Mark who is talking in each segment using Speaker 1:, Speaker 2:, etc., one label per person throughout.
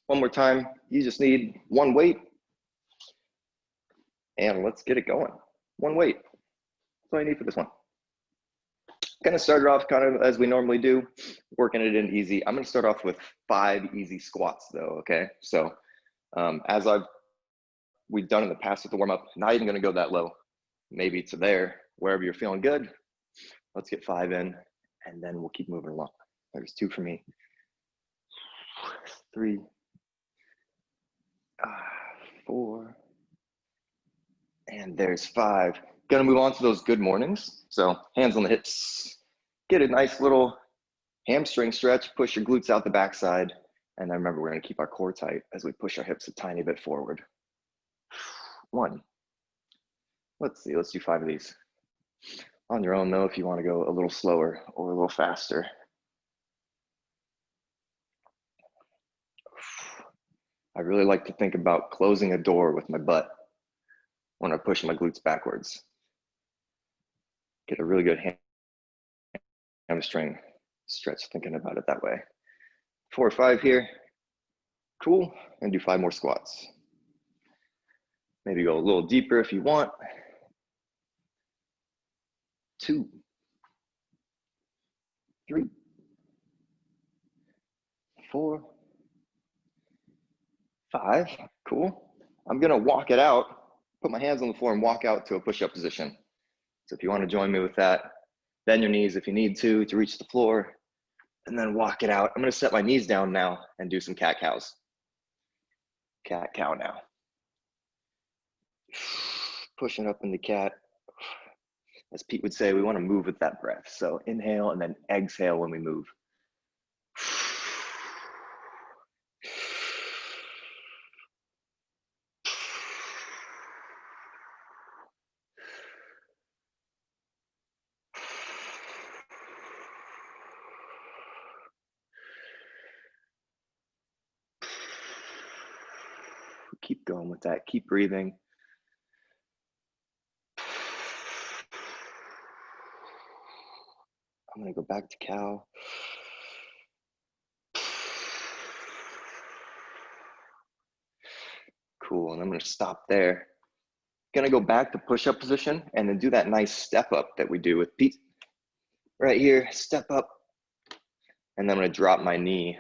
Speaker 1: One more time. You just need one weight. And let's get it going. One weight. That's all you need for this one. Gonna start it off kind of as we normally do, working it in easy. I'm gonna start off with 5 easy squats though, okay? So as we've done in the past with the warm up, not even gonna go that low. Maybe to there, wherever you're feeling good. Let's get 5 in, and then we'll keep moving along. There's 2 for me. 3, 4, and there's 5. Gonna move on to those good mornings. So hands on the hips, get a nice little hamstring stretch, push your glutes out the backside. And then remember, we're gonna keep our core tight as we push our hips a tiny bit forward. 1. Let's see, let's do 5 of these. On your own though, if you wanna go a little slower or a little faster. I really like to think about closing a door with my butt when I push my glutes backwards. Get a really good hamstring stretch thinking about it that way. 4 or 5 here. Cool. And do 5 more squats. Maybe go a little deeper if you want. 2, 3, 4, 5. Cool. I'm gonna walk it out, put my hands on the floor and walk out to a push-up position. So if you want to join me with that, bend your knees if you need to reach the floor, and then walk it out. I'm gonna set my knees down now and do some cat cows. Cat cow now. Pushing up in the cat. As Pete would say, we want to move with that breath. So inhale and then exhale when we move. Keep going with that. Keep breathing. I'm gonna go back to cow. Cool, and I'm gonna stop there. Gonna go back to push-up position and then do that nice step up that we do with Pete. Right here, step up. And then I'm gonna drop my knee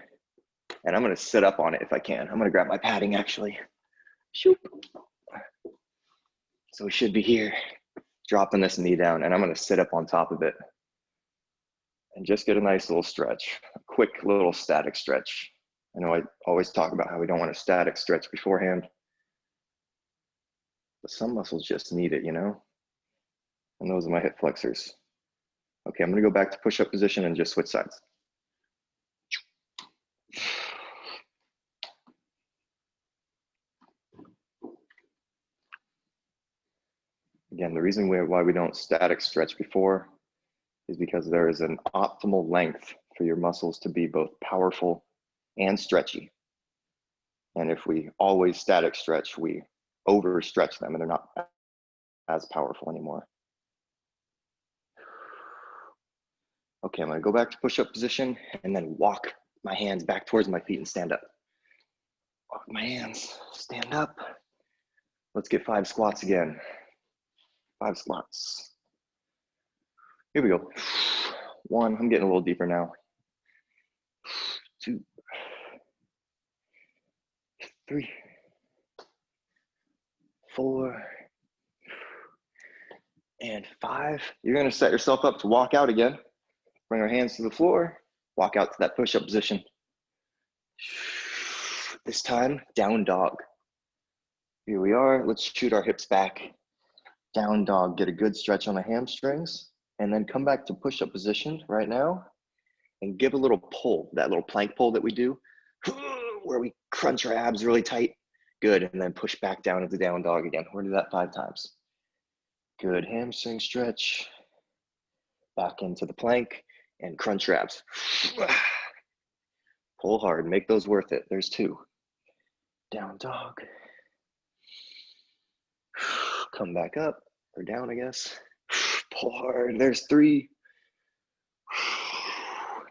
Speaker 1: and I'm gonna sit up on it if I can. I'm gonna grab my padding actually. Shoop. So we should be here, dropping this knee down, and I'm gonna sit up on top of it and just get a nice little stretch, a quick little static stretch. I know I always talk about how we don't want a static stretch beforehand, but some muscles just need it, you know? And those are my hip flexors. Okay, I'm gonna go back to push-up position and just switch sides. Again, the reason why we don't static stretch before is because there is an optimal length for your muscles to be both powerful and stretchy. And if we always static stretch, we overstretch them and they're not as powerful anymore. Okay, I'm gonna go back to push-up position and then walk my hands back towards my feet and stand up. Walk my hands, stand up. Let's get 5 squats again. 5 squats. Here we go. 1, I'm getting a little deeper now. 2, 3, 4, and 5. You're gonna set yourself up to walk out again. Bring our hands to the floor, walk out to that push-up position. This time, down dog. Here we are, let's shoot our hips back. Down dog, get a good stretch on the hamstrings, and then come back to push-up position right now, and give a little pull, that little plank pull that we do, where we crunch our abs really tight. Good, and then push back down into down dog again. We're gonna do that 5 times. Good, hamstring stretch. Back into the plank and crunch your abs. Pull hard, make those worth it. There's 2. Down dog. Come back up, or down, I guess. Pull hard, there's 3.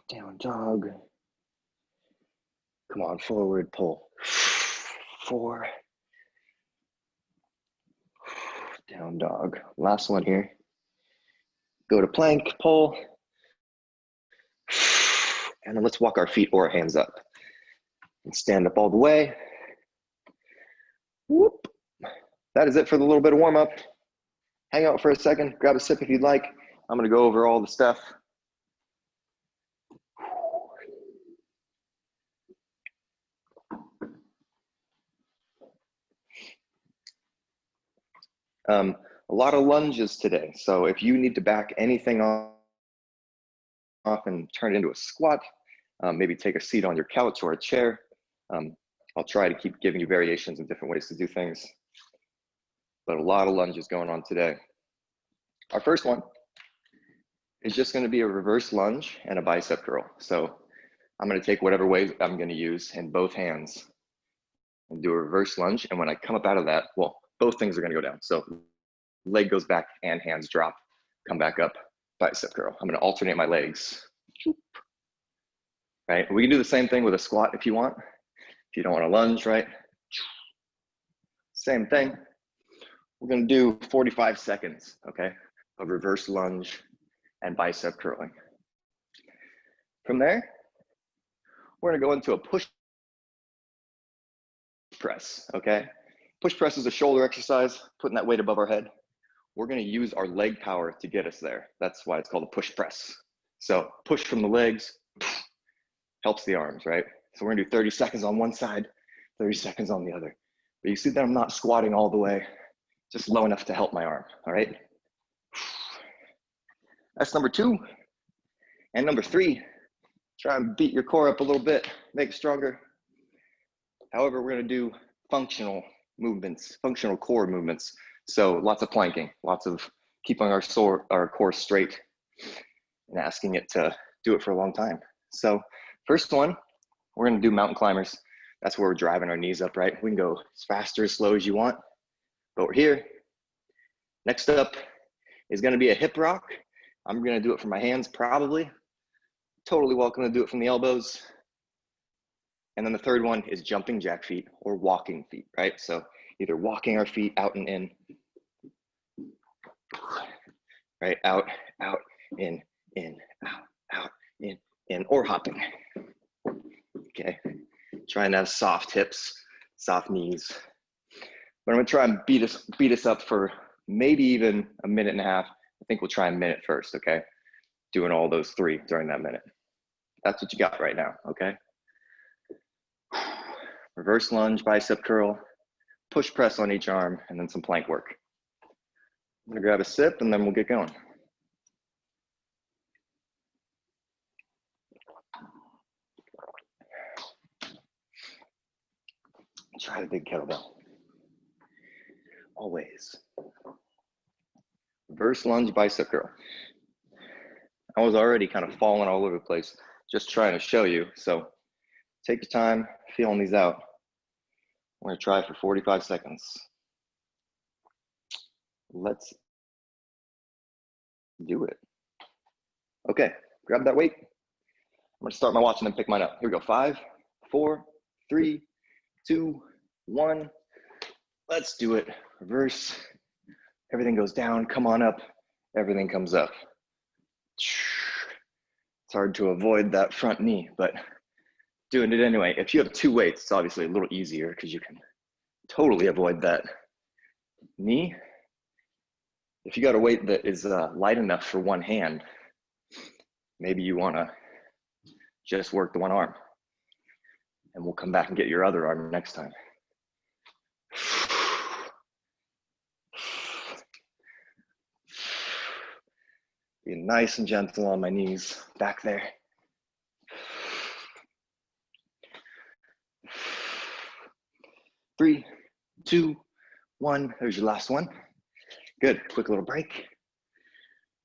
Speaker 1: Down dog. Come on, forward, pull. 4. Down dog. Last one here. Go to plank, pull. And then let's walk our feet or our hands up. And stand up all the way. Whoop. That is it for the little bit of warm up. Hang out for a second, grab a sip if you'd like. I'm gonna go over all the stuff. A lot of lunges today. So if you need to back anything off and turn it into a squat, maybe take a seat on your couch or a chair. I'll try to keep giving you variations and different ways to do things. But a lot of lunges going on today. Our first one is just gonna be a reverse lunge and a bicep curl. So I'm gonna take whatever weight I'm gonna use in both hands and do a reverse lunge. And when I come up out of that, well, both things are gonna go down. So leg goes back and hands drop, come back up, bicep curl. I'm gonna alternate my legs. Right, we can do the same thing with a squat if you want. If you don't wanna lunge, right? Same thing. We're gonna do 45 seconds, okay, of reverse lunge and bicep curling. From there, we're gonna go into a push press, okay? Push press is a shoulder exercise, putting that weight above our head. We're gonna use our leg power to get us there. That's why it's called a push press. So push from the legs, helps the arms, right? So we're gonna do 30 seconds on one side, 30 seconds on the other. But you see that I'm not squatting all the way, just low enough to help my arm, all right? That's number 2. And number 3, try and beat your core up a little bit, make it stronger. However, we're gonna do functional movements, functional core movements. So lots of planking, lots of keeping our core straight and asking it to do it for a long time. So first one, we're gonna do mountain climbers. That's where we're driving our knees up, right? We can go as fast or as slow as you want, but we're here. Next up is gonna be a hip rock. I'm gonna do it from my hands, probably. Totally welcome to do it from the elbows. And then the third one is jumping jack feet or walking feet, right? So either walking our feet out and in, right? Out, in, out, in, or hopping. Okay, trying to have soft hips, soft knees. But I'm gonna try and beat us up for maybe even a minute and a half. I think we'll try a minute first, okay? Doing all those 3 during that minute. That's what you got right now, okay? Reverse lunge, bicep curl, push press on each arm, and then some plank work. I'm gonna grab a sip and then we'll get going. Try the big kettlebell. Always. Reverse lunge, bicep curl. I was already kind of falling all over the place, just trying to show you. So take your time, feeling these out. We're gonna try for 45 seconds. Let's do it. Okay, grab that weight. I'm gonna start my watch and then pick mine up. Here we go, 5, 4, 3, 2, 1. Let's do it. Reverse. Everything goes down, come on up. Everything comes up. It's hard to avoid that front knee, but doing it anyway. If you have 2 weights, it's obviously a little easier because you can totally avoid that knee. If you got a weight that is light enough for one hand, maybe you wanna just work the one arm and we'll come back and get your other arm next time. Being nice and gentle on my knees back there. Three, two, one. There's your last one. Good, quick little break.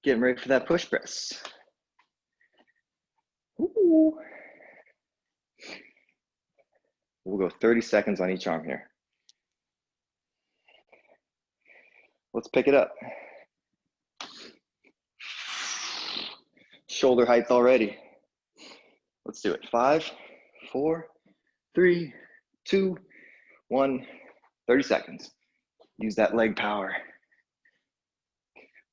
Speaker 1: Getting ready for that push press. Ooh. We'll go 30 seconds on each arm here. Let's pick it up. Shoulder height already. Let's do it. 5, 4, 3, 2, 1, 30 seconds. Use that leg power.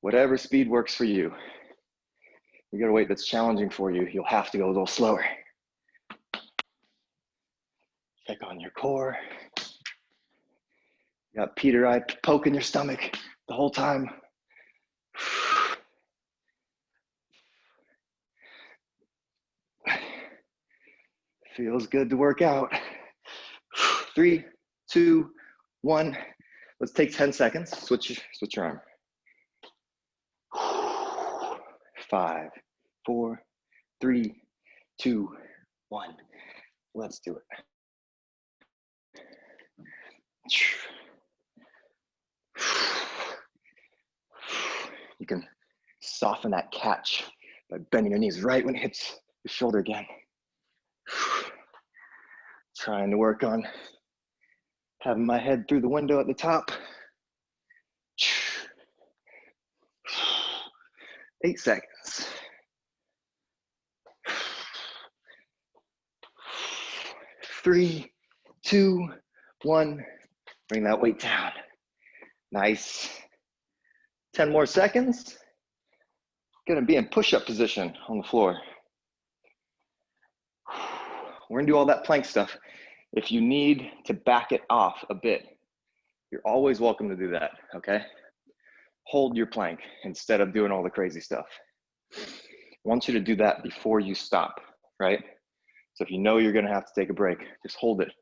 Speaker 1: Whatever speed works for you. You got a weight that's challenging for you, you'll have to go a little slower. Check on your core. You got Peter eye poking your stomach the whole time. Feels good to work out. 3, 2, 1. Let's take 10 seconds. Switch your arm. 5, 4, 3, 2, 1. Let's do it. You can soften that catch by bending your knees right when it hits your shoulder again. Trying to work on having my head through the window at the top. 8 seconds. 3, 2, 1. Bring that weight down. Nice. 10 more seconds. Gonna be in push-up position on the floor. We're gonna do all that plank stuff. If you need to back it off a bit, you're always welcome to do that, okay? Hold your plank instead of doing all the crazy stuff. I want you to do that before you stop, right? So if you know you're gonna have to take a break, just hold it.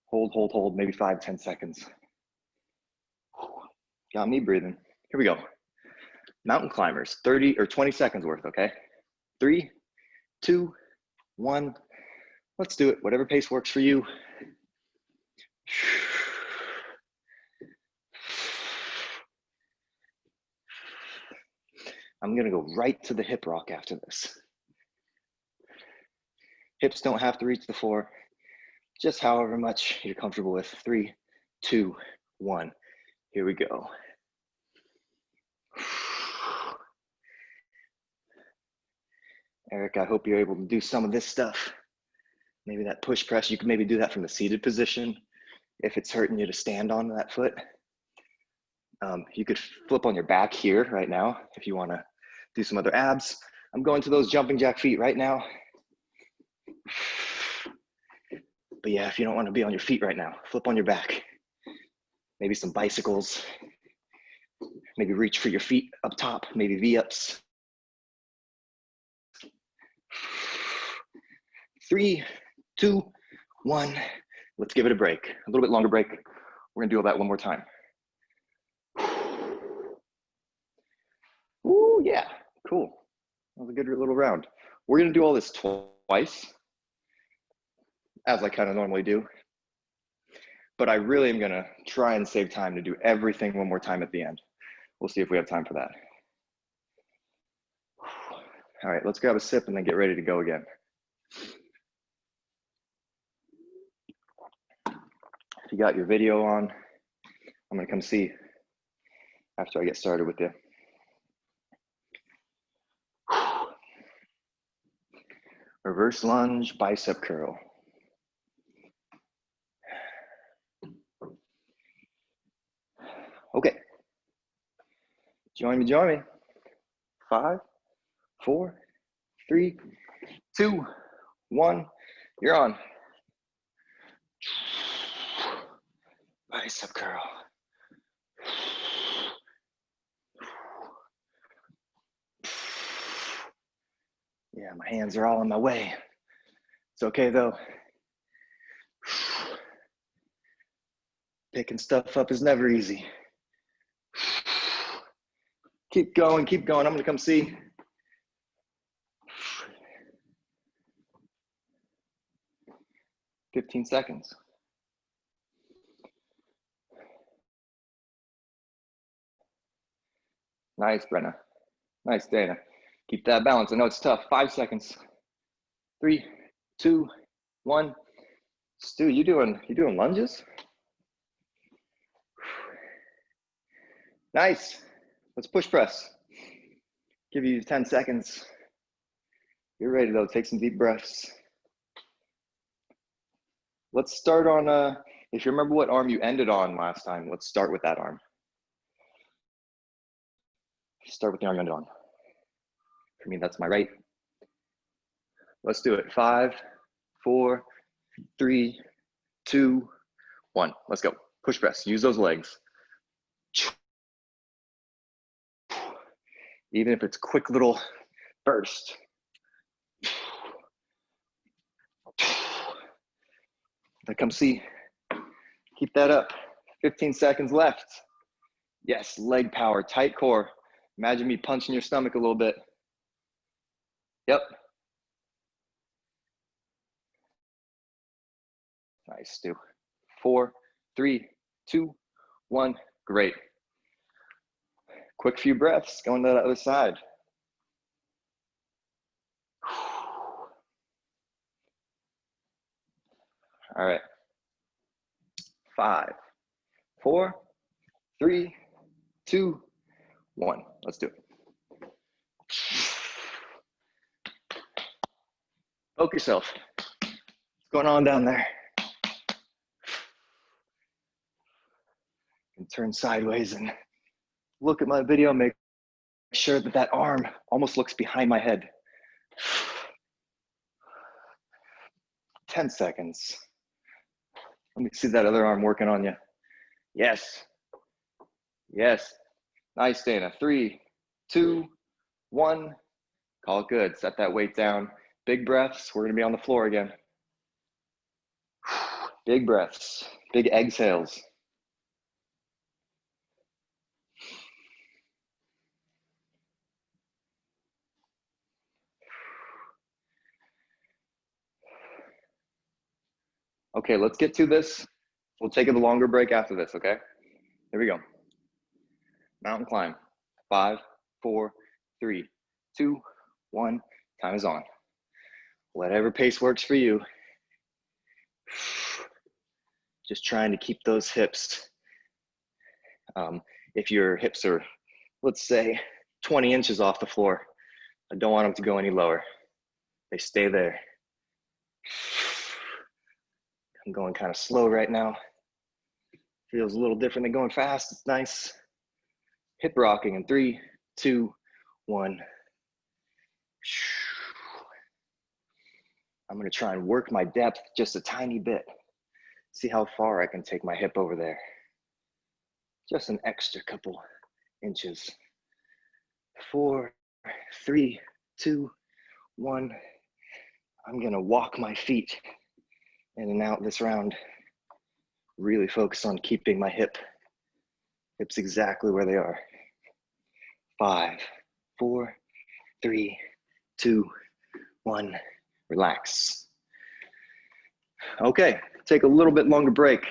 Speaker 1: Hold, maybe 5, 10 seconds. Got me breathing. Here we go. Mountain climbers, 30 or 20 seconds worth, okay? 3, 2, 1. Let's do it. Whatever pace works for you. I'm gonna go right to the hip rock after this. Hips don't have to reach the floor, just however much you're comfortable with. 3, 2, 1. Here we go. Eric, I hope you're able to do some of this stuff. Maybe that push press, you can maybe do that from the seated position if it's hurting you to stand on that foot. You could flip on your back here right now if you want to do some other abs. I'm going to those jumping jack feet right now. But yeah, if you don't want to be on your feet right now, flip on your back. Maybe some bicycles. Maybe reach for your feet up top, maybe V-ups. 3, 2, 1. Let's give it a break. A little bit longer break. We're gonna do all that one more time. Ooh, yeah, cool. That was a good little round. We're gonna do all this twice, as I kind of normally do. But I really am gonna try and save time to do everything one more time at the end. We'll see if we have time for that. All right, let's grab a sip and then get ready to go again. If you got your video on, I'm gonna come see after I get started with you. Reverse lunge, bicep curl. Okay. Join me. 5, 4, 3, 2, 1. You're on. Bicep curl. Yeah, my hands are all in my way. It's okay though. Picking stuff up is never easy. Keep going. I'm gonna come see. "15 seconds. Nice, Brenna. Nice, Dana. Keep that balance. I know it's tough. 5 seconds. 3, 2, 1. Stu, you doing lunges? Nice. Let's push press. Give you 10 seconds. You're ready though. Take some deep breaths. Let's start on, if you remember what arm you ended on last time, let's start with that arm. Start with the arm you ended on. For me, that's my right. Let's do it. 5, 4, 3, 2, 1. Let's go. Push press. Use those legs. Even if it's a quick little burst. Come see. Keep that up. 15 seconds left. Yes, leg power, tight core. Imagine me punching your stomach a little bit. Yep. Nice, Stu. 4, 3, 2, 1. Great. Quick few breaths, going to the other side. All right. 5, 4, 3, 2, 1. Let's do it. Poke yourself. What's going on down there? And turn sideways and look at my video. Make sure that that arm almost looks behind my head. 10 seconds. Let me see that other arm working on you. Yes. Yes. Nice, Dana. 3, 2, 1. Call it good. Set that weight down. Big breaths. We're going to be on the floor again. Big breaths. Big exhales. Okay, let's get to this. We'll take a longer break after this, okay? Here we go. Mountain climb. 5, 4, 3, 2, 1. Time is on. Whatever pace works for you. Just trying to keep those hips. If your hips are, let's say, 20 inches off the floor, I don't want them to go any lower. They stay there. I'm going kind of slow right now. Feels a little different than going fast. It's nice. Hip rocking in 3, 2, 1. I'm going to try and work my depth just a tiny bit. See how far I can take my hip over there. Just an extra couple inches. 4, 3, 2, 1. I'm going to walk my feet in and out this round. Really focus on keeping my hips exactly where they are. 5, 4, 3, 2, 1. Relax. Okay, take a little bit longer break.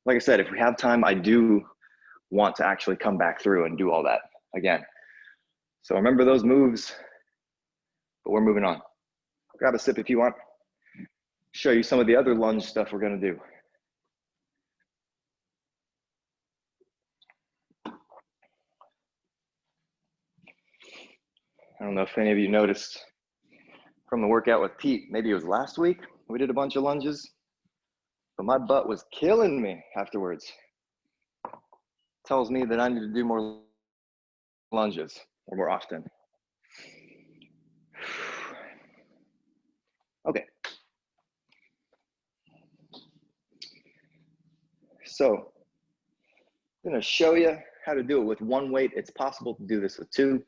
Speaker 1: Like I said, if we have time, I do want to actually come back through and do all that again. So remember those moves, but we're moving on. Grab a sip if you want. Show you some of the other lunge stuff we're gonna do. I don't know if any of you noticed from the workout with Pete, maybe it was last week, we did a bunch of lunges, but my butt was killing me afterwards. Tells me that I need to do more lunges or more often. Okay. So I'm gonna show you how to do it with one weight. It's possible to do this with 2,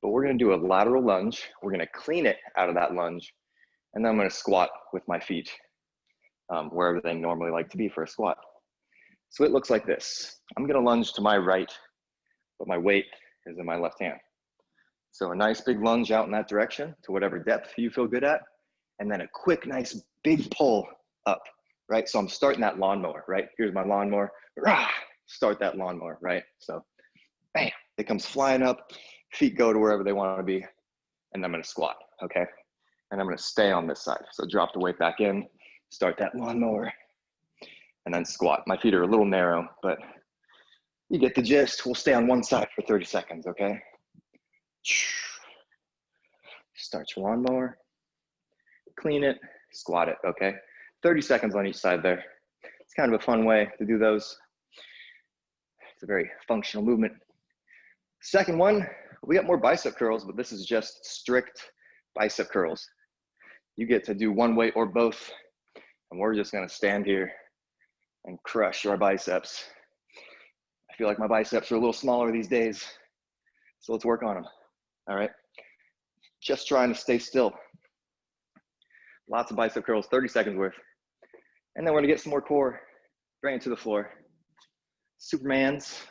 Speaker 1: but we're gonna do a lateral lunge. We're gonna clean it out of that lunge, and then I'm gonna squat with my feet wherever they normally like to be for a squat. So it looks like this. I'm gonna lunge to my right, but my weight is in my left hand. So a nice big lunge out in that direction to whatever depth you feel good at, and then a quick, nice big pull up, right? So I'm starting that lawnmower, right? Here's my lawnmower, rah, start that lawnmower, right? So bam, it comes flying up, feet go to wherever they want to be, and I'm gonna squat, okay? And I'm gonna stay on this side. So drop the weight back in, start that lawnmower, and then squat. My feet are a little narrow, but you get the gist. We'll stay on one side for 30 seconds, okay? Start your lawnmower, clean it, squat it, okay? 30 seconds on each side there. It's kind of a fun way to do those. It's a very functional movement. Second one, we got more bicep curls, but this is just strict bicep curls. You get to do one weight or both, and we're just gonna stand here and crush our biceps. I feel like my biceps are a little smaller these days, so let's work on them, all right? Just trying to stay still. Lots of bicep curls, 30 seconds worth. And then we're gonna get some more core, bring it to the floor. Supermans.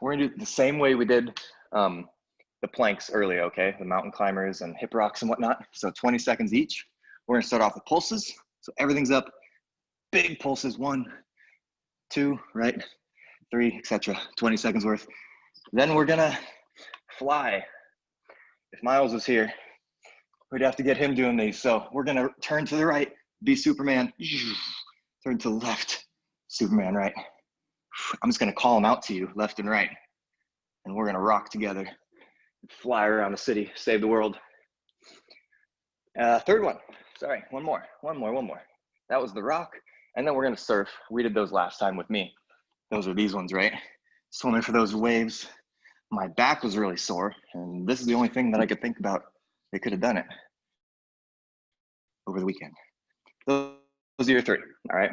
Speaker 1: We're gonna do it the same way we did the planks earlier, okay? The mountain climbers and hip rocks and whatnot. So 20 seconds each. We're gonna start off with pulses. So everything's up, big pulses, 1, 2, right? 3, etc. 20 seconds worth. Then we're gonna fly. If Miles was here, we'd have to get him doing these. So we're gonna turn to the right, be Superman. Turn to the left, Superman, right? I'm just gonna call them out to you, left and right. And we're gonna rock together, fly around the city, save the world. Third one, sorry, one more. That was the rock. And then we're gonna surf. We did those last time with me. Those are these ones, right? Swimming for those waves. My back was really sore, and this is the only thing that I could think about. They could have done it over the weekend. Those are your 3, all right?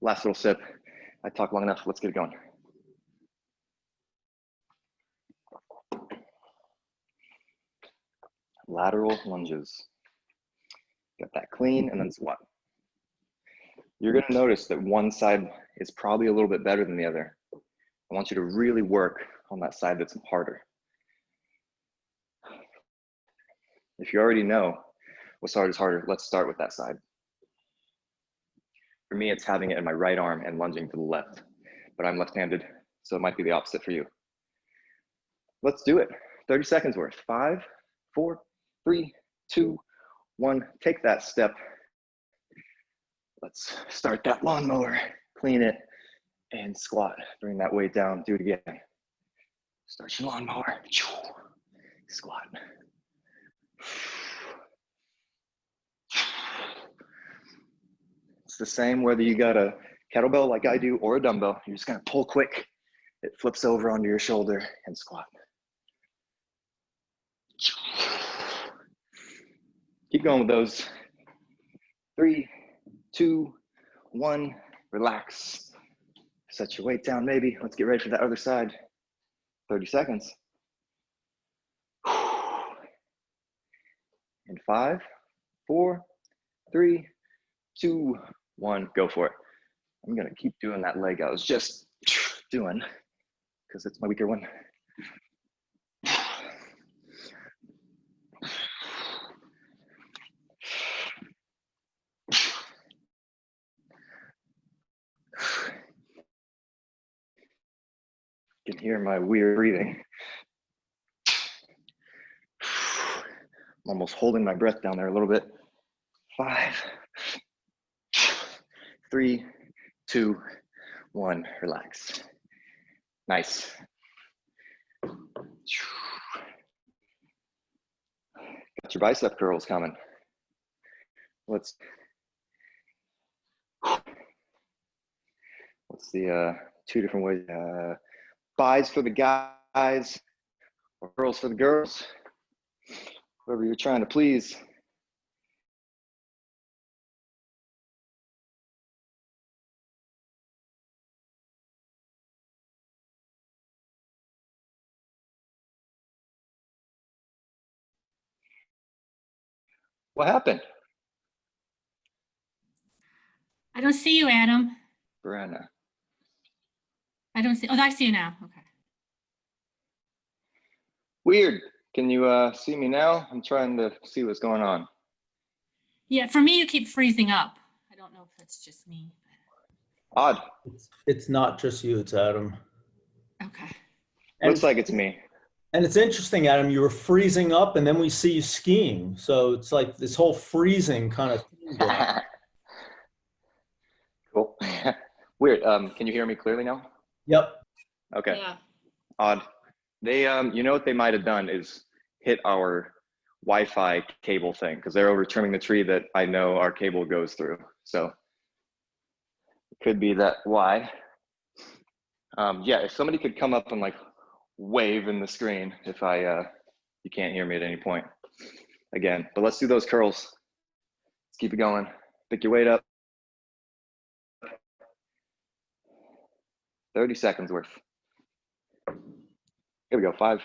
Speaker 1: Last little sip. I talked long enough, let's get it going. Lateral lunges. Get that clean and then squat. You're gonna notice that one side is probably a little bit better than the other. I want you to really work on that side that's harder. If you already know what side is harder, let's start with that side. For me, it's having it in my right arm and lunging to the left, but I'm left-handed, so it might be the opposite for you. Let's do it. 30 seconds worth. 5, 4, 3, 2, 1. Take that step. Let's start that lawnmower, clean it, and squat. Bring that weight down, do it again. Start your lawnmower, squat. It's the same whether you got a kettlebell like I do or a dumbbell. You're just gonna pull quick. It flips over onto your shoulder and squat. Keep going with those. 3, 2, 1, relax. Set your weight down maybe. Let's get ready for that other side. 30 seconds. In 5, 4, 3, 2, 1, go for it. I'm gonna keep doing that leg I was just doing because it's my weaker one. You can hear my weird breathing. I'm almost holding my breath down there a little bit. 5, 3, 2, 1, relax. Nice. Got your bicep curls coming. What's the 2 different ways? Buys for the guys or curls for the girls. Whoever you're trying to please. What happened?
Speaker 2: I don't see you, Adam.
Speaker 1: Brenna.
Speaker 2: I don't see. Oh, I see you now. Okay.
Speaker 1: Weird. Can you see me now? I'm trying to see what's going on.
Speaker 2: Yeah, for me, you keep freezing up. I don't know if that's just me.
Speaker 1: Odd.
Speaker 3: It's not just you, it's Adam.
Speaker 2: Okay.
Speaker 1: Looks like it's me.
Speaker 3: And it's interesting, Adam, you were freezing up and then we see you skiing. So it's like this whole freezing kind of thing.
Speaker 1: Cool. Weird. Can you hear me clearly now?
Speaker 3: Yep.
Speaker 1: Okay.
Speaker 2: Yeah.
Speaker 1: Odd. They, you know what they might have done is hit our Wi-Fi cable thing because they're over trimming the tree that I know our cable goes through. So it could be that why. Yeah, if somebody could come up and like wave in the screen if you can't hear me at any point again. But let's do those curls. Let's keep it going. Pick your weight up. 30 seconds worth. Here we go. 5,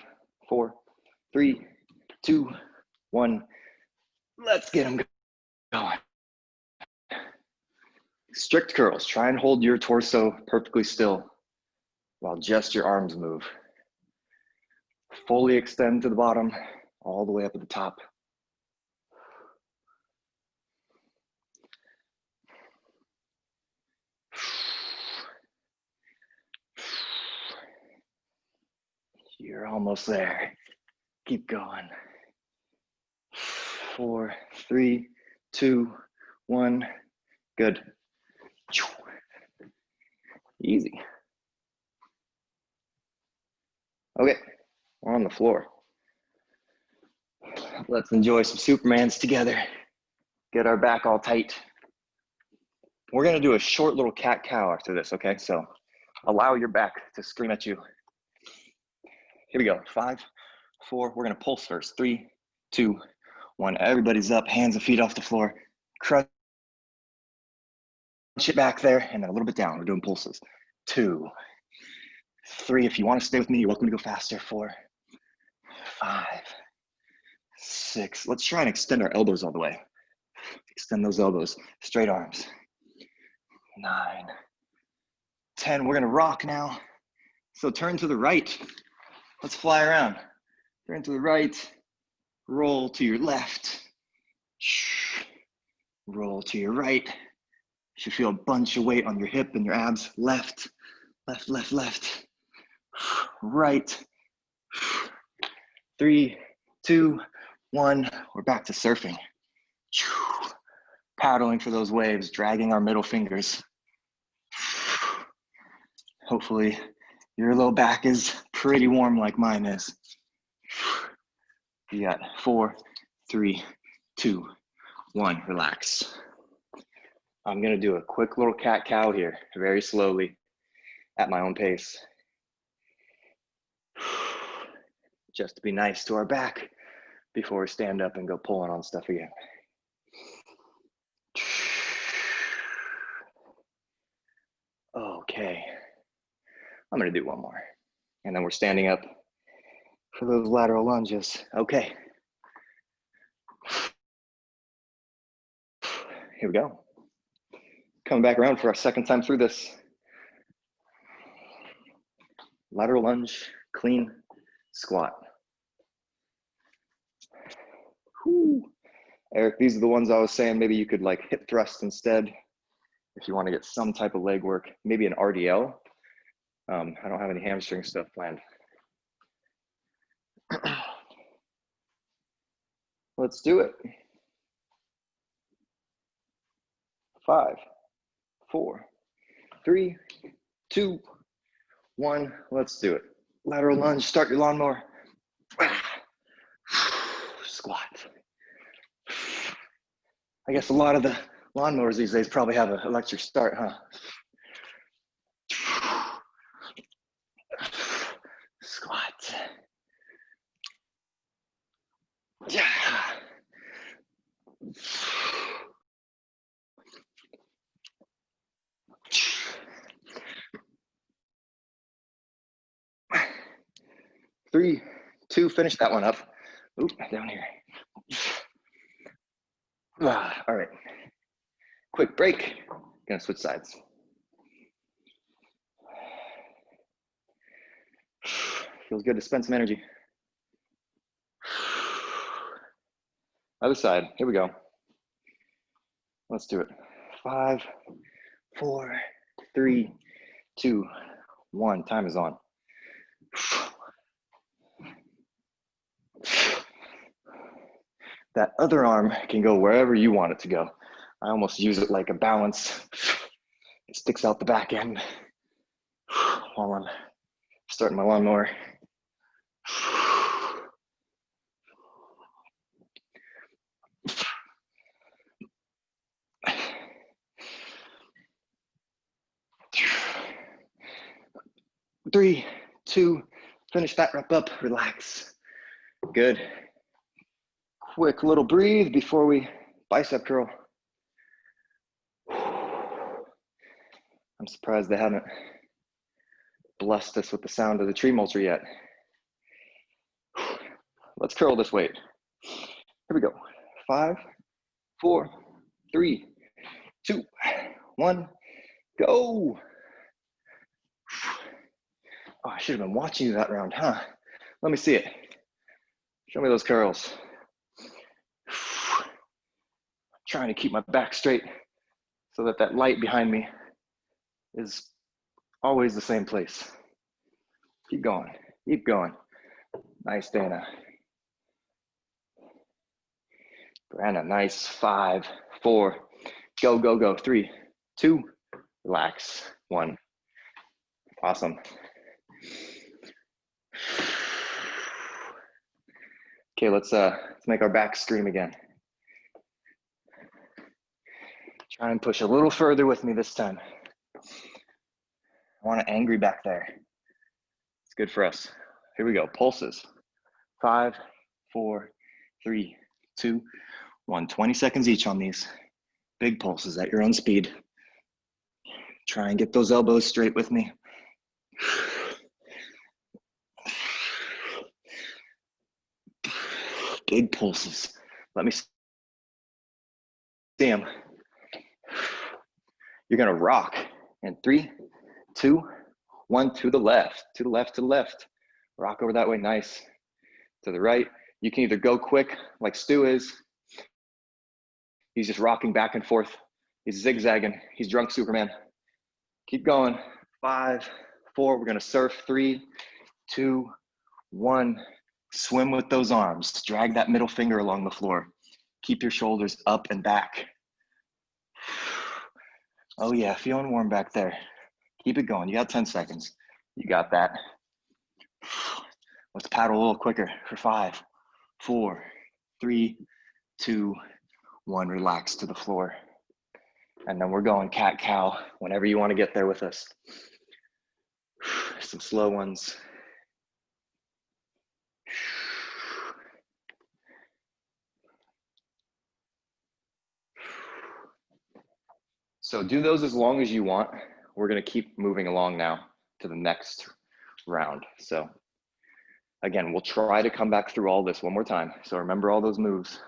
Speaker 1: 4, 3, 2, 1. Let's get them going. Strict curls. Try and hold your torso perfectly still while just your arms move. Fully extend to the bottom, all the way up at the top. You're almost there. Keep going. 4, 3, 2, 1. Good. Easy. Okay, we're on the floor. Let's enjoy some Supermans together. Get our back all tight. We're gonna do a short little cat-cow after this, okay? So allow your back to scream at you. Here we go, 5, 4, we're gonna pulse first. 3, 2, 1, everybody's up, hands and feet off the floor. Crunch it back there, and then a little bit down. We're doing pulses. 2, 3, if you wanna stay with me, you're welcome to go faster. 4, 5, 6. Let's try and extend our elbows all the way. Extend those elbows, straight arms. 9, 10, we're gonna rock now. So turn to the right. Let's fly around. Turn to the right, roll to your left. Roll to your right. You should feel a bunch of weight on your hip and your abs. Left, left, left, left. Right. 3, 2, 1. We're back to surfing. Paddling for those waves, dragging our middle fingers. Hopefully your low back is pretty warm like mine is. You got 4, 3, 2, 1, relax. I'm gonna do a quick little cat-cow here, very slowly, at my own pace. Just to be nice to our back before we stand up and go pulling on stuff again. Okay, I'm gonna do one more. And then we're standing up for those lateral lunges. Okay. Here we go. Coming back around for our second time through this. Lateral lunge, clean squat. Whew. Eric, these are the ones I was saying maybe you could like hip thrust instead if you want to get some type of leg work, maybe an RDL. I don't have any hamstring stuff planned. Let's do it. 5, 4, 3, 2, 1. Let's do it. Lateral lunge, start your lawnmower. Squat. I guess a lot of the lawnmowers these days probably have an electric start, huh? Squat. Yeah. 3, 2, finish that one up. Oop, down here. All right, quick break. Gonna switch sides. Feels good to spend some energy. Other side, here we go. Let's do it. 5, 4, 3, 2, 1, time is on. That other arm can go wherever you want it to go. I almost use it like a balance. It sticks out the back end while I'm starting my lawnmower. 3, 2, finish that rep up, relax. Good. Quick little breathe before we bicep curl. I'm surprised they haven't blessed us with the sound of the tree mulcher yet. Let's curl this weight. Here we go. 5, 4, 3, 2, 1, go. Oh, I should have been watching you that round, huh? Let me see it. Show me those curls. Trying to keep my back straight so that that light behind me is always the same place. Keep going, keep going. Nice, Dana. Brianna, nice. 5, 4, go, go, go. 3, 2, relax. 1. Awesome. Okay, let's make our back scream again. Try and push a little further with me this time. I want an angry back there. It's good for us. Here we go, pulses. 5, 4, 3, 2, 1. 20 seconds each on these. Big pulses at your own speed. Try and get those elbows straight with me. Big pulses. Let me see them. You're gonna rock in 3, 2, 1, to the left, to the left, to the left. Rock over that way, nice. To the right, you can either go quick like Stu is. He's just rocking back and forth. He's zigzagging, he's drunk Superman. Keep going, 5, 4, we're gonna surf, 3, 2, 1. Swim with those arms. Drag that middle finger along the floor. Keep your shoulders up and back. Oh yeah, feeling warm back there. Keep it going, you got 10 seconds. You got that. Let's paddle a little quicker for 5, 4, 3, 2, 1. Relax to the floor. And then we're going cat-cow whenever you want to get there with us. Some slow ones. So do those as long as you want. We're gonna keep moving along now to the next round. So again, we'll try to come back through all this one more time. So remember all those moves,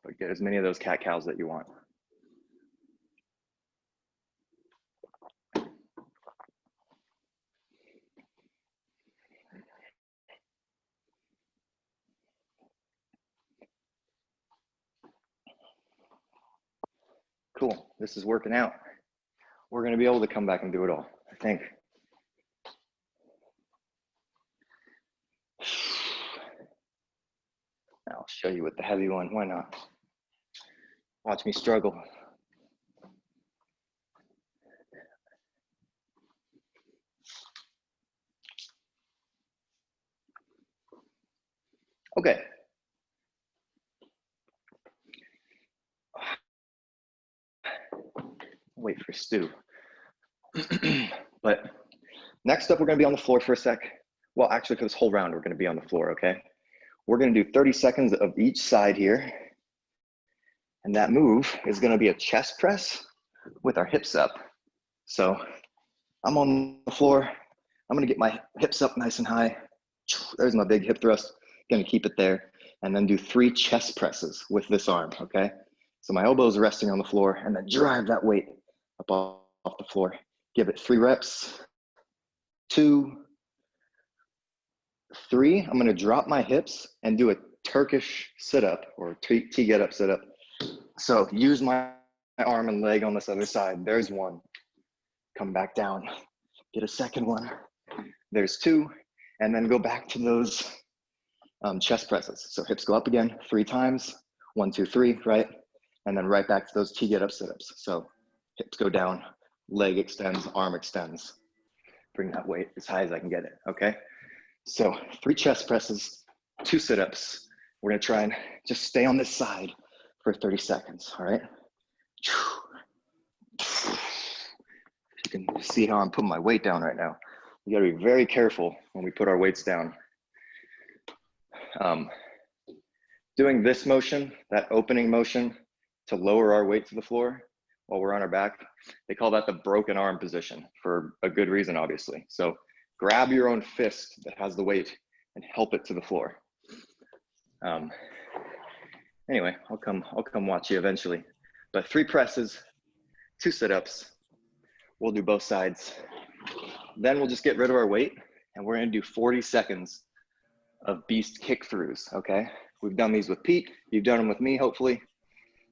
Speaker 1: but get as many of those cat-cows that you want. Cool, this is working out. We're gonna be able to come back and do it all, I think. I'll show you with the heavy one, why not? Watch me struggle. Okay. Wait for Stu. But next up, we're gonna be on the floor for a sec. Well, actually for this whole round, we're gonna be on the floor, okay? We're gonna do 30 seconds of each side here. And that move is gonna be a chest press with our hips up. So I'm on the floor. I'm gonna get my hips up nice and high. There's my big hip thrust. Gonna keep it there. And then do 3 chest presses with this arm, okay? So my elbows are resting on the floor and then drive that weight up off the floor. Give it 3 reps. 2, 3. I'm gonna drop my hips and do a Turkish sit-up or T-get-up sit-up. So use my arm and leg on this other side. There's 1. Come back down. Get a second one. There's 2. And then go back to those chest presses. So hips go up again 3 times. 1, 2, 3, right? And then right back to those T-get-up sit-ups. So hips go down, leg extends, arm extends. Bring that weight as high as I can get it, okay? So 3 chest presses, 2 sit-ups. We're gonna try and just stay on this side for 30 seconds, all right? You can see how I'm putting my weight down right now. You gotta be very careful when we put our weights down. Doing this motion, that opening motion to lower our weight to the floor while we're on our back, they call that the broken arm position for a good reason, obviously. So grab your own fist that has the weight and help it to the floor. Anyway, I'll come watch you eventually. But 3 presses, 2 sit-ups. We'll do both sides. Then we'll just get rid of our weight and we're gonna do 40 seconds of beast kick-throughs, okay? We've done these with Pete, you've done them with me, hopefully.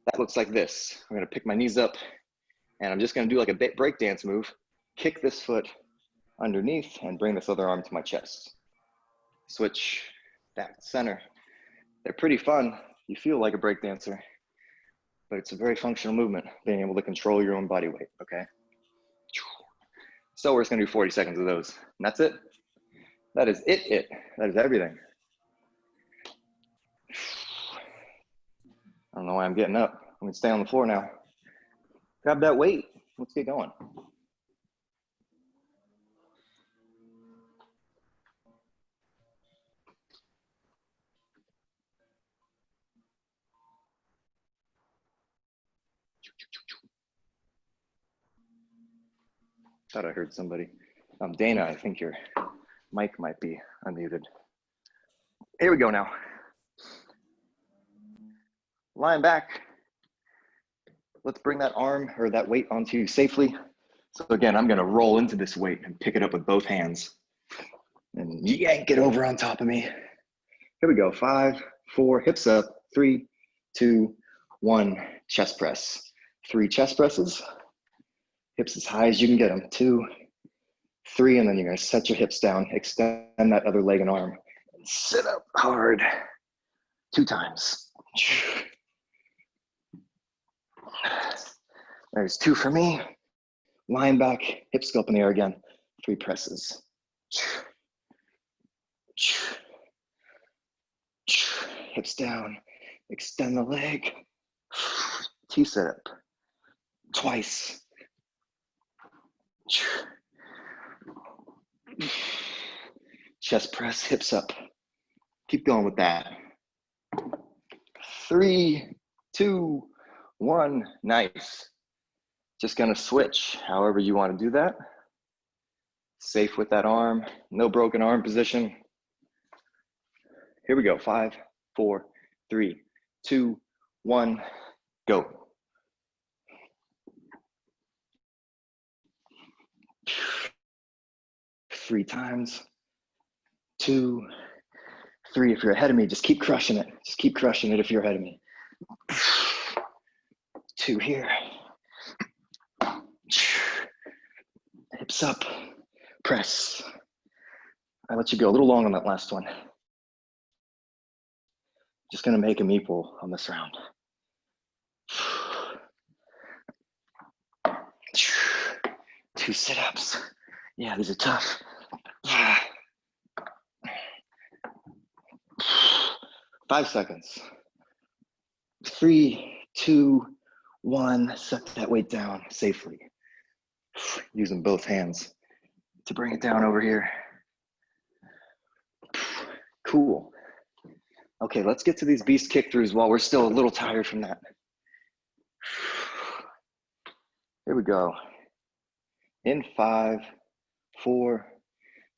Speaker 1: That looks like this. I'm gonna pick my knees up and I'm just gonna do like a break dance move, kick this foot underneath and bring this other arm to my chest. Switch back to center. They're pretty fun. You feel like a break dancer, but it's a very functional movement, being able to control your own body weight, okay? So we're just gonna do 40 seconds of those, and that's it. That is it. That is everything. I don't know why I'm getting up. I'm gonna stay on the floor now. Grab that weight, let's get going. Thought I heard somebody. Dana, I think your mic might be unmuted. Here we go now. Lying back. Let's bring that arm or that weight onto you safely. So again, I'm gonna roll into this weight and pick it up with both hands and yank it over on top of me. Here we go, 5, 4, hips up, 3, 2, 1, chest press. 3 chest presses. Hips as high as you can get them. 2, 3, and then you're gonna set your hips down, extend that other leg and arm, and sit up hard 2 times. There's 2 for me. Lying back, hips go up in the air again. 3 presses. Hips down, extend the leg. T sit-up, twice. Chest press, hips up. Keep going with that. 3, 2, 1, nice. Just gonna switch however you wanna do that. Safe with that arm, no broken arm position. Here we go, 5, 4, 3, 2, 1, go. Three times, 2, 3. If you're ahead of me, just keep crushing it. Just keep crushing it if you're ahead of me. 2 here. Hips up, press. I let you go a little long on that last one. Just gonna make them equal on this round. 2 sit-ups. Yeah, these are tough. 5 seconds. 3, 2, 1. Set that weight down safely. Using both hands to bring it down over here. Cool. Okay, let's get to these beast kick-throughs while we're still a little tired from that. Here we go. In 5, 4,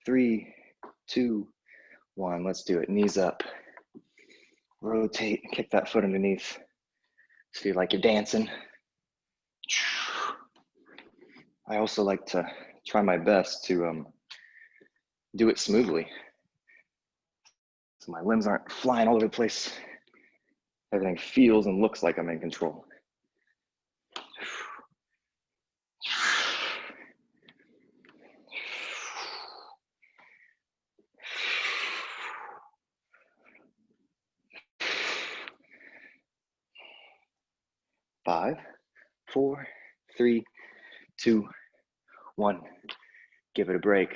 Speaker 1: 3, 2, 1. Let's do it. Knees up. Rotate, kick that foot underneath. Feel like you're dancing. I also like to try my best to do it smoothly. So my limbs aren't flying all over the place. Everything feels and looks like I'm in control. Five, 4, 3, 2, 1. Give it a break.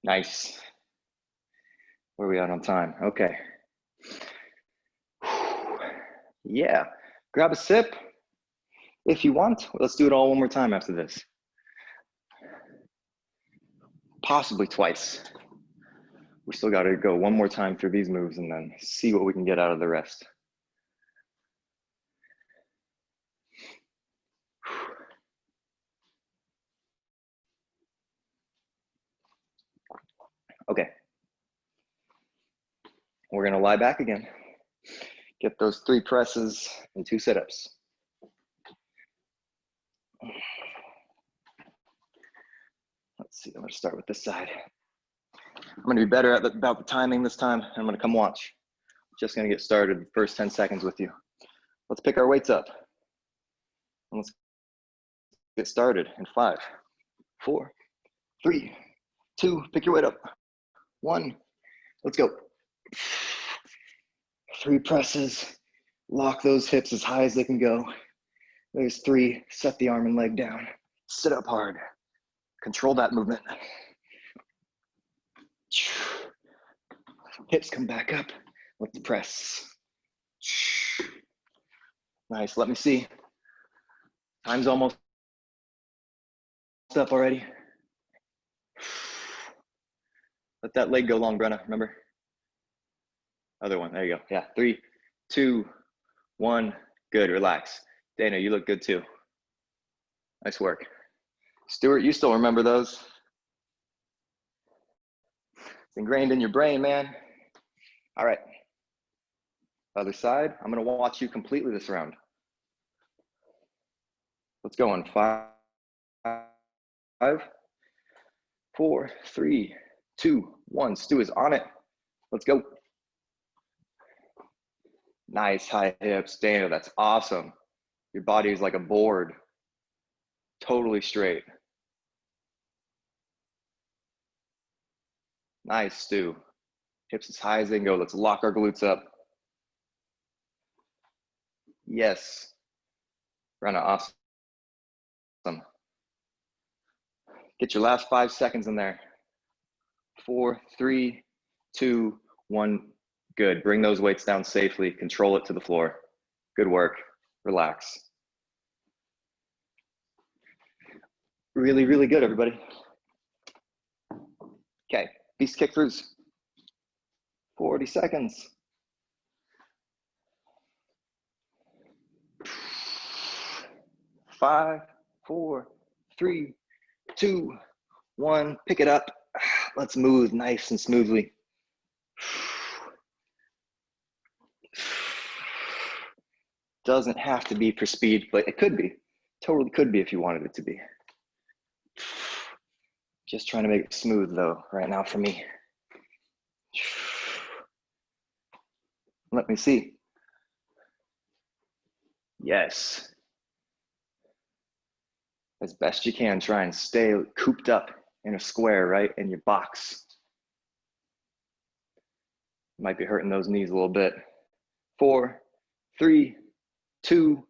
Speaker 1: Nice. Where are we at on time? Okay. Yeah, grab a sip if you want. Let's do it all one more time after this. possibly twice. We still got to go one more time through these moves and then see what we can get out of the rest. Okay. We're going to lie back again. Get those 3 presses and 2 sit-ups. Let's see, I'm going to start with this side. I'm going to be better at about the timing this time. I'm going to come watch. Just going to get started the first 10 seconds with you. Let's pick our weights up. And let's get started in 5, 4, 3, 2, pick your weight up. 1, let's go. 3 presses, lock those hips as high as they can go. There's 3, set the arm and leg down. Sit up hard. Control that movement. Hips come back up. Let's press. Nice, let me see. Time's almost up already. Let that leg go long, Brenna, remember? Other one, there you go. Yeah, 3, 2, 1, good, relax. Dana, you look good too. Nice work. Stuart, you still remember those? It's ingrained in your brain, man. All right. Other side, I'm gonna watch you completely this round. Let's go on 5, 4, 3, 2, 1. Stu is on it. Let's go. Nice high hips, Dana, that's awesome. Your body is like a board, totally straight. Nice, Stu. Hips as high as they can go. Let's lock our glutes up. Yes. Brenna, awesome. Get your last 5 seconds in there. 4, 3, 2, 1. Good. Bring those weights down safely. Control it to the floor. Good work. Relax. Really, really good, everybody. Okay. Beast kick throughs. 40 seconds. Five, 4, 3, 2, 1. Pick it up. Let's move nice and smoothly. Doesn't have to be for speed, but it could be. Totally could be if you wanted it to be. Just trying to make it smooth though, right now for me. Let me see. Yes. As best you can, try and stay cooped up in a square, right? In your box. Might be hurting those knees a little bit. 4, 3, 2,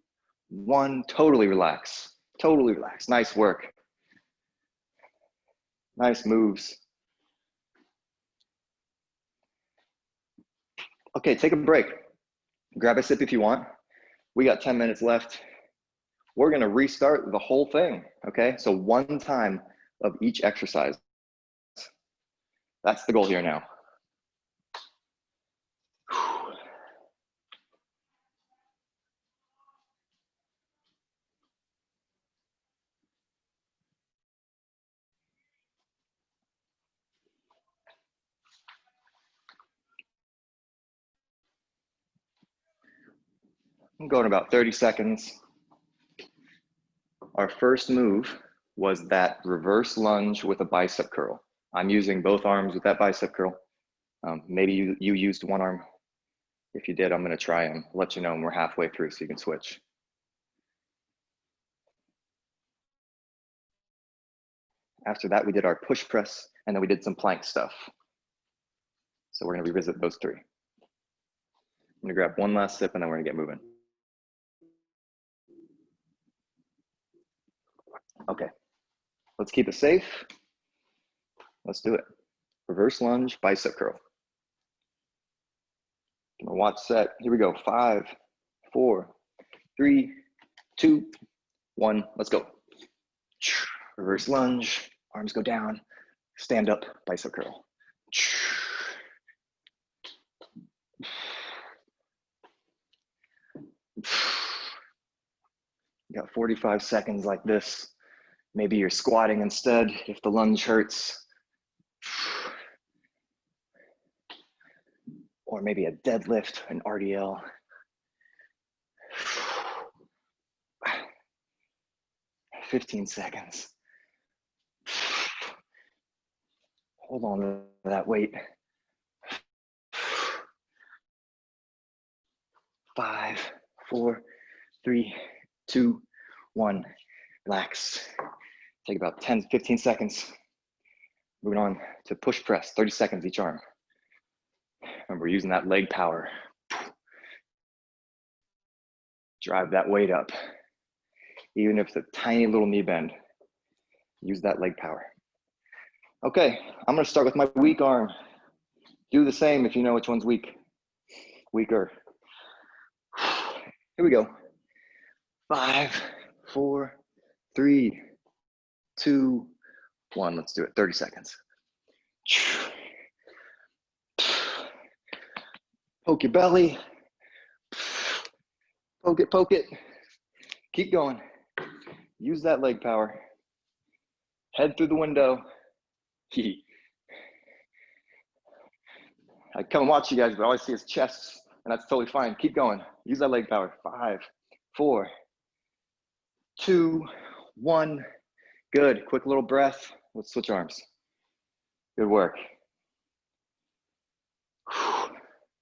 Speaker 1: 1. Totally relax. Totally relax. Nice work. Nice moves. Okay, take a break. Grab a sip if you want. We got 10 minutes left. We're gonna restart the whole thing, okay? So 1 time of each exercise. That's the goal here now. I'm going about 30 seconds. Our first move was that reverse lunge with a bicep curl. I'm using both arms with that bicep curl. Maybe you used one arm. If you did, I'm gonna try and let you know when we're halfway through so you can switch. After that, we did our push press and then we did some plank stuff. So we're gonna revisit those 3. I'm gonna grab one last sip and then we're gonna get moving. Okay, let's keep it safe. Let's do it. Reverse lunge, bicep curl. I'm gonna watch set. Here we go. 5, 4, 3, 2, 1. Let's go. Reverse lunge. Arms go down. Stand up, bicep curl. You got 45 seconds like this. Maybe you're squatting instead if the lunge hurts. Or maybe a deadlift, an RDL. "15 seconds. Hold on to that weight. 5, 4, 3, 2, 1. Relax. Take about 10, 15 seconds. Moving on to push press, 30 seconds each arm. Remember, using that leg power. Drive that weight up. Even if it's a tiny little knee bend, use that leg power. Okay, I'm gonna start with my weak arm. Do the same if you know which one's weak. Weaker. Here we go. 5, 4, 3, 2, 1. Let's do it. 30 seconds. Poke your belly. Poke it, poke it. Keep going. Use that leg power. Head through the window. I come and watch you guys, but all I see is chests, and that's totally fine. Keep going. Use that leg power. 5, 4, 2, 1. Good. Quick little breath. Let's switch arms. Good work.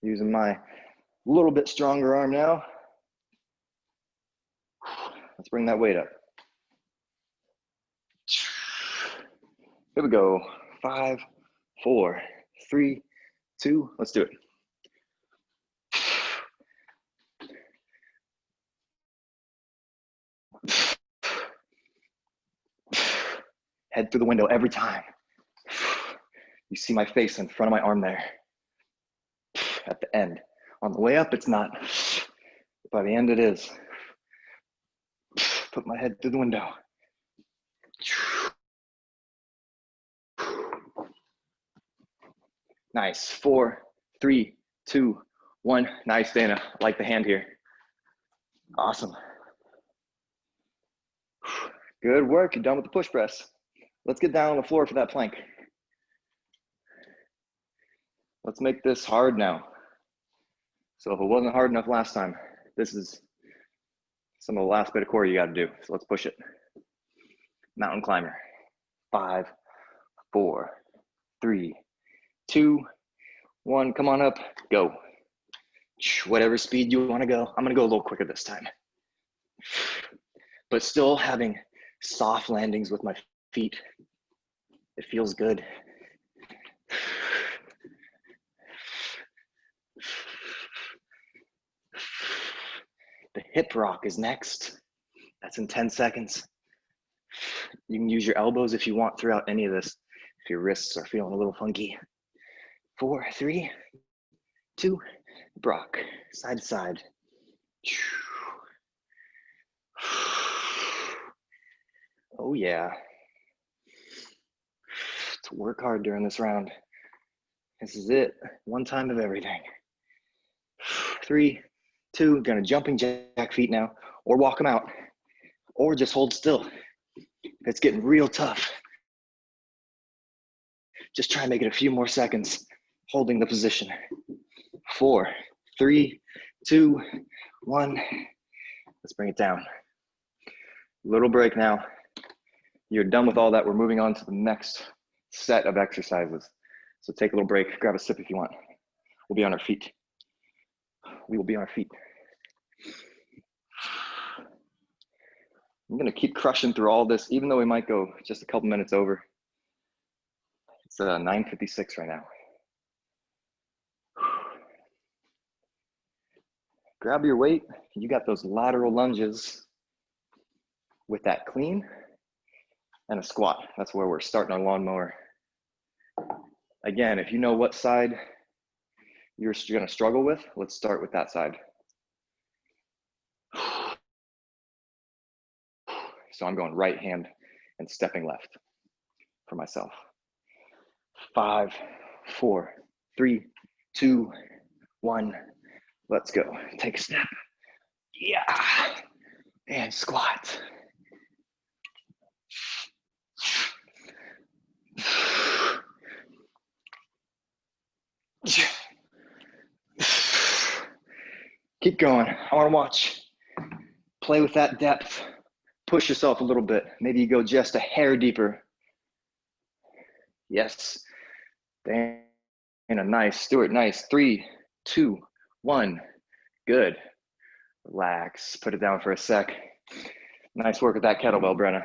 Speaker 1: Using my little bit stronger arm now. Let's bring that weight up. Here we go. 5, 4, 3, 2. Let's do it. Head through the window every time. You see my face in front of my arm there. At the end. On the way up, it's not. By the end, it is. Put my head through the window. Nice. 4, 3, 2, 1. Nice, Dana. I like the hand here. Awesome. Good work. You're done with the push press. Let's get down on the floor for that plank. Let's make this hard now. So if it wasn't hard enough last time, this is some of the last bit of core you got to do. So let's push it. Mountain climber. 5, 4, 3, 2, 1. Come on up. Go. Whatever speed you want to go. I'm going to go a little quicker this time. But still having soft landings with my feet. It feels good. The hip rock is next. That's in 10 seconds. You can use your elbows if you want throughout any of this, if your wrists are feeling a little funky. 4, 3, 2, rock, side to side. Oh yeah. Let's work hard during this round. This is it. One time of everything. 3, 2, gonna jumping jack feet now, or walk them out, or just hold still. It's getting real tough. Just try and make it a few more seconds, holding the position. 4, 3, 2, 1. Let's bring it down. Little break now. You're done with all that. We're moving on to the next set of exercises. So take a little break, grab a sip if you want. We'll be on our feet. We will be on our feet. I'm gonna keep crushing through all this, even though we might go just a couple minutes over. It's 9:56 right now. Grab your weight. You got those lateral lunges with that clean and a squat. That's where we're starting our lawnmower. Again, if you know what side you're gonna struggle with, let's start with that side. So I'm going right hand and stepping left for myself. 5, 4, 3, 2, 1. Let's go. Take a step. Yeah. And squat. Keep going. I want to watch. Play with that depth. Push yourself a little bit. Maybe you go just a hair deeper. Yes. Dana, nice. Stuart, nice. 3, 2, 1. Good. Relax. Put it down for a sec. Nice work with that kettlebell, Brenna.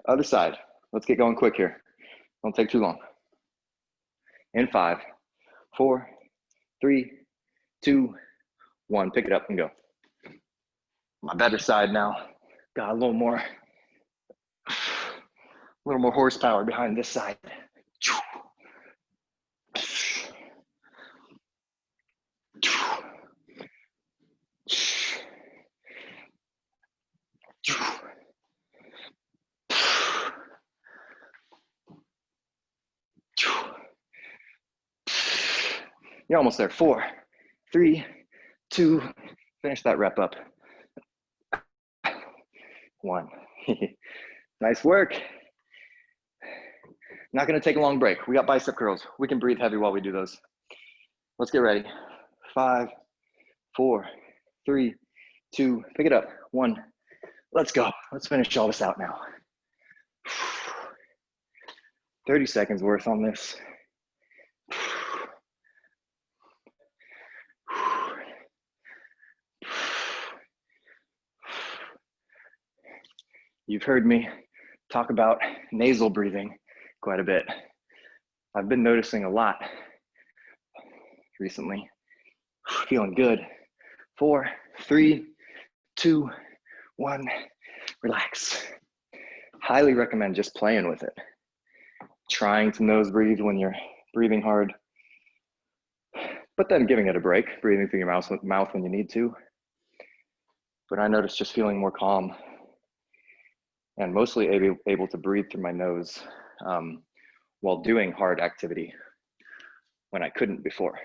Speaker 1: Other side. Let's get going quick here. Don't take too long. In 5, 4, 3, 2, 1. Pick it up and go. My better side now. Got a little more horsepower behind this side. You're almost there. 4, 3, 2. Finish that rep up. 1. Nice work. Not going to take a long break. We got bicep curls. We can breathe heavy while we do those. Let's get ready. 5, 4, 3, 2. Pick it up. 1. Let's go. Let's finish all this out now. 30 seconds worth on this. You've heard me talk about nasal breathing quite a bit. I've been noticing a lot recently. Feeling good. 4, 3, 2, 1. Relax. Highly recommend just playing with it. Trying to nose breathe when you're breathing hard, but then giving it a break, breathing through your mouth when you need to. But I noticed just feeling more calm and mostly able to breathe through my nose while doing hard activity when I couldn't before.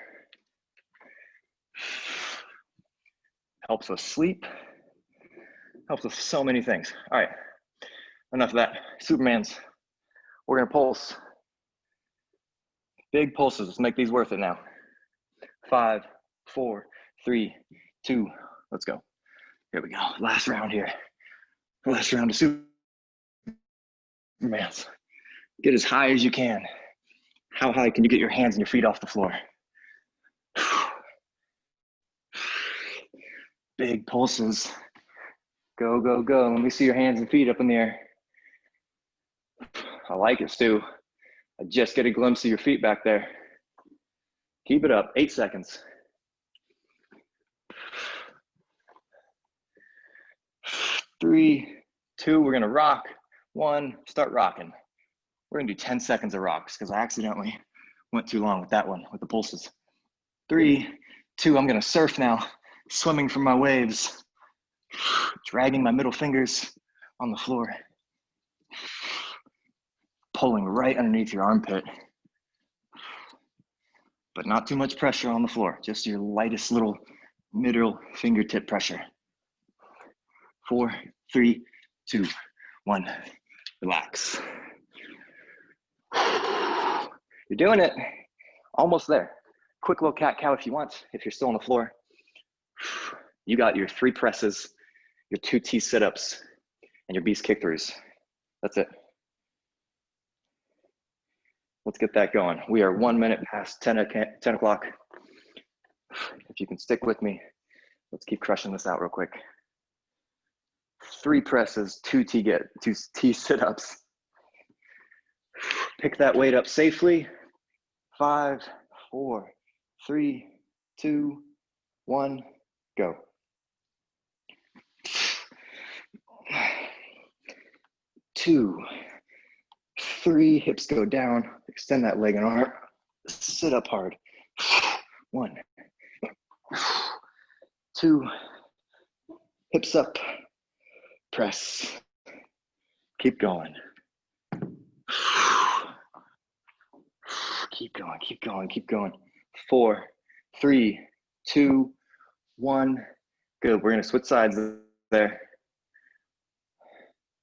Speaker 1: Helps us sleep, helps with so many things. All right, enough of that. Supermans, we're gonna pulse. Big pulses, let's make these worth it now. 5, 4, 3, 2, let's go. Here we go, last round here. Last round of Supermans. Get as high as you can. How high can you get your hands and your feet off the floor? Big pulses. Go, go, go. Let me see your hands and feet up in the air. I like it, Stu. I just get a glimpse of your feet back there. Keep it up, 8 seconds. 3, 2, we're gonna rock. 1, start rocking. We're gonna do 10 seconds of rocks because I accidentally went too long with that one, with the pulses. 3, 2, I'm gonna surf now, swimming from my waves, dragging my middle fingers on the floor, pulling right underneath your armpit, but not too much pressure on the floor, just your lightest little middle fingertip pressure. 4, 3, 2, 1, relax. You're doing it, almost there. Quick little cat-cow if you want, if you're still on the floor. You got your 3 presses, your 2 T sit-ups, and your beast kick-throughs. That's it. Let's get that going. We are 1 minute past 10 o'clock. If you can stick with me, let's keep crushing this out real quick. 3 presses, 2 T sit-ups. Pick that weight up safely. 5, 4, 3, 2, 1, go. 2, 3, hips go down, extend that leg and arm, sit up hard. 1, 2, hips up, press. Keep going. Keep going, keep going, keep going. 4, 3, 2, 1. Good. We're going to switch sides there.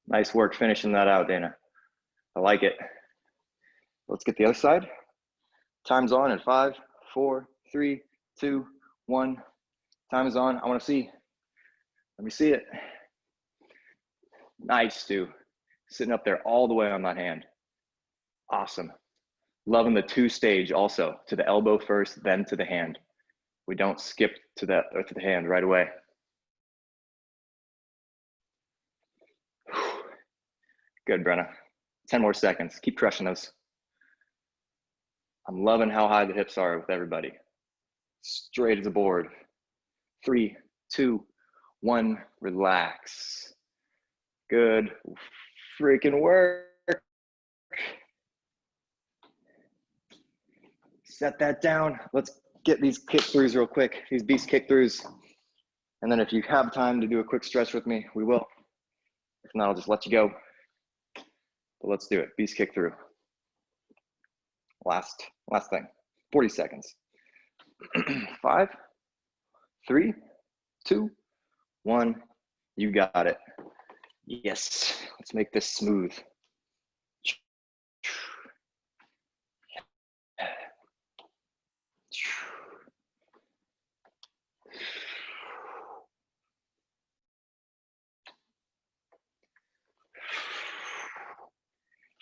Speaker 1: Nice work finishing that out, Dana. I like it. Let's get the other side. Time's on in 5, 4, 3, 2, 1. Time is on. I want to see. Let me see it. Nice, Stu. Sitting up there all the way on that hand. Awesome. Loving the 2 stage also, to the elbow first, then to the hand. We don't skip to that or to the hand right away. Good, Brenna. 10 more seconds. Keep crushing those. I'm loving how high the hips are with everybody. Straight as a board. 3, 2, 1. Relax. Good freaking work. Set that down. Let's get these kick throughs real quick, these beast kick throughs. And then if you have time to do a quick stretch with me, we will. If not, I'll just let you go. But let's do it. Beast kick through. Last thing. 40 seconds. 5, 3, 2, 1. You got it. Yes. Let's make this smooth.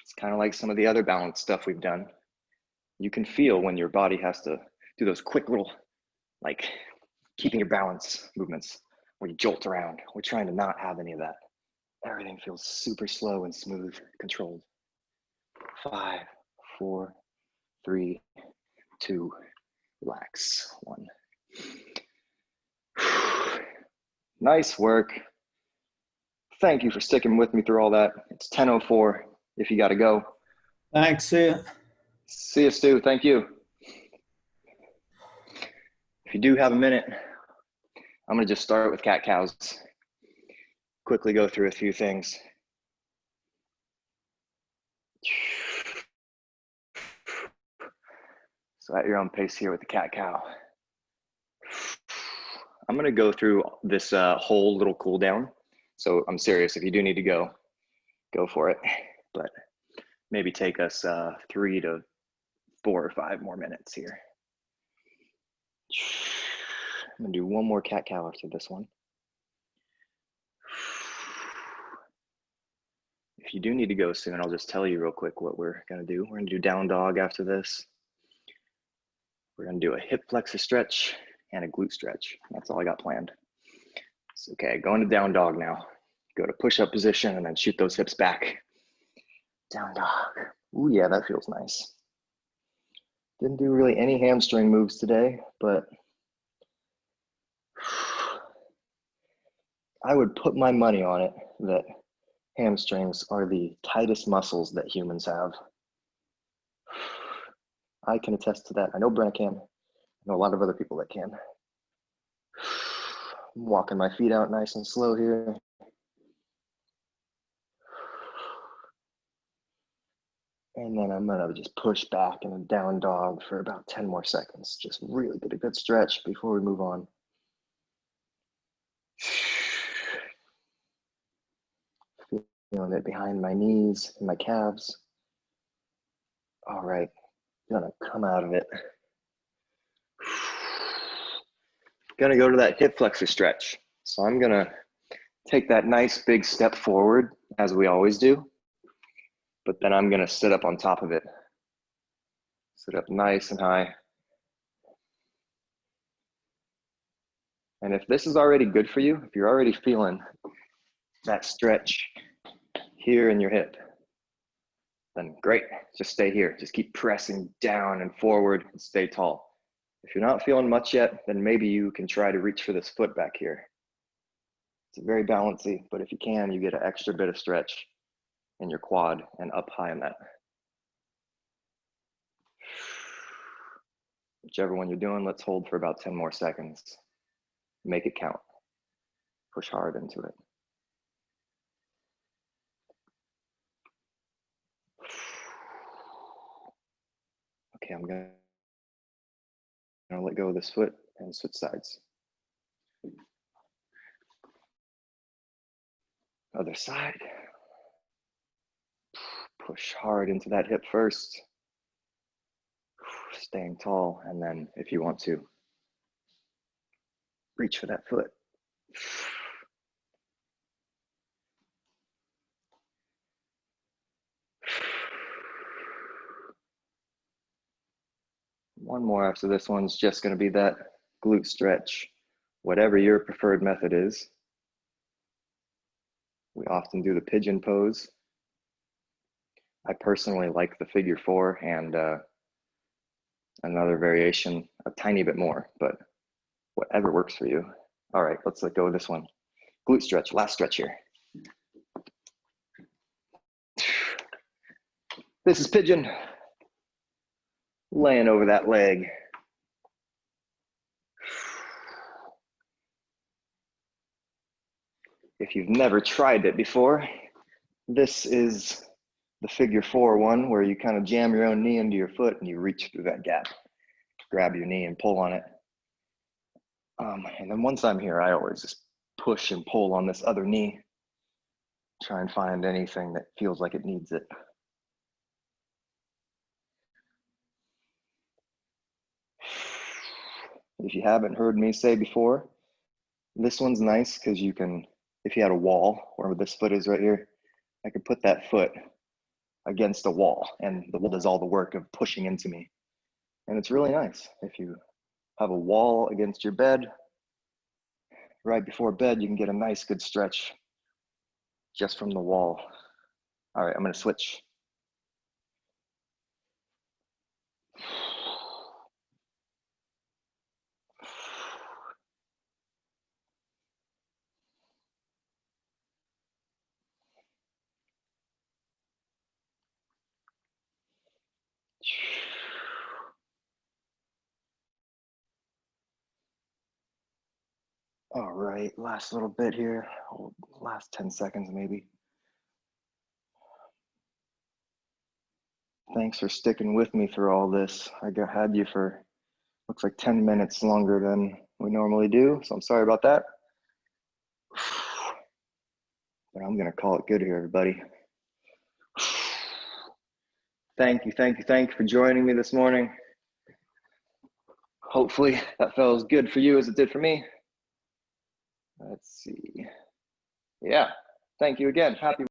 Speaker 1: It's kind of like some of the other balance stuff we've done. You can feel when your body has to do those quick little, like keeping your balance movements where you jolt around. We're trying to not have any of that. Everything feels super slow and smooth, controlled. 5, 4, 3, 2, relax. 1. Nice work. Thank you for sticking with me through all that. It's 10:04 if you got to go.
Speaker 3: Thanks. See ya.
Speaker 1: See you, Stu. Thank you. If you do have a minute, I'm going to just start with cat-cows. Quickly go through a few things. So at your own pace here with the cat-cow. I'm going to go through this whole little cool down. So I'm serious. If you do need to go, go for it. But maybe take us 3 to 4 or 5 more minutes here. I'm going to do one more cat-cow after this one. If you do need to go soon, I'll just tell you real quick what we're going to do. We're going to do down dog after this. We're going to do a hip flexor stretch and a glute stretch. That's all I got planned. So, okay, going to down dog now. Go to push-up position and then shoot those hips back. Down dog. Ooh, yeah, that feels nice. Didn't do really any hamstring moves today, but I would put my money on it that hamstrings are the tightest muscles that humans have. I can attest to that. I know Brenna can. I know a lot of other people that can. I'm walking my feet out nice and slow here. And then I'm gonna just push back in a down dog for about 10 more seconds. Just really get a good stretch before we move on. Feeling it behind my knees and my calves. All right, gonna come out of it. Gonna go to that hip flexor stretch. So I'm gonna take that nice big step forward as we always do, but then I'm gonna sit up on top of it. Sit up nice and high. And if this is already good for you, if you're already feeling that stretch here in your hip, then great, just stay here. Just keep pressing down and forward and stay tall. If you're not feeling much yet, then maybe you can try to reach for this foot back here. It's very bouncy, but if you can, you get an extra bit of stretch in your quad and up high in that. Whichever one you're doing, let's hold for about 10 more seconds. Make it count. Push hard into it. Okay, I'm gonna let go of this foot and switch sides. Other side. Push hard into that hip first. Staying tall, and then if you want to, reach for that foot. One more after this one's just going to be that glute stretch, whatever your preferred method is. We often do the pigeon pose. I personally like the figure 4 and another variation a tiny bit more, but whatever works for you. All right, let's let go of this one. Glute stretch, last stretch here. This is pigeon. Laying over that leg. If you've never tried it before, this is the figure 4 one where you kind of jam your own knee into your foot and you reach through that gap. Grab your knee and pull on it. And then once I'm here, I always just push and pull on this other knee. Try and find anything that feels like it needs it. If you haven't heard me say before, this one's nice because you can, if you had a wall where this foot is right here, I could put that foot against a wall and the wall does all the work of pushing into me. And it's really nice if you have a wall against your bed. Right before bed, you can get a nice good stretch just from the wall. All right, I'm gonna switch. All right, last little bit here, last 10 seconds maybe. Thanks for sticking with me through all this. I had you for, looks like 10 minutes longer than we normally do, so I'm sorry about that. But I'm gonna call it good here, everybody. Thank you for joining me this morning. Hopefully that felt as good for you as it did for me. Let's see. Yeah, thank you again. Happy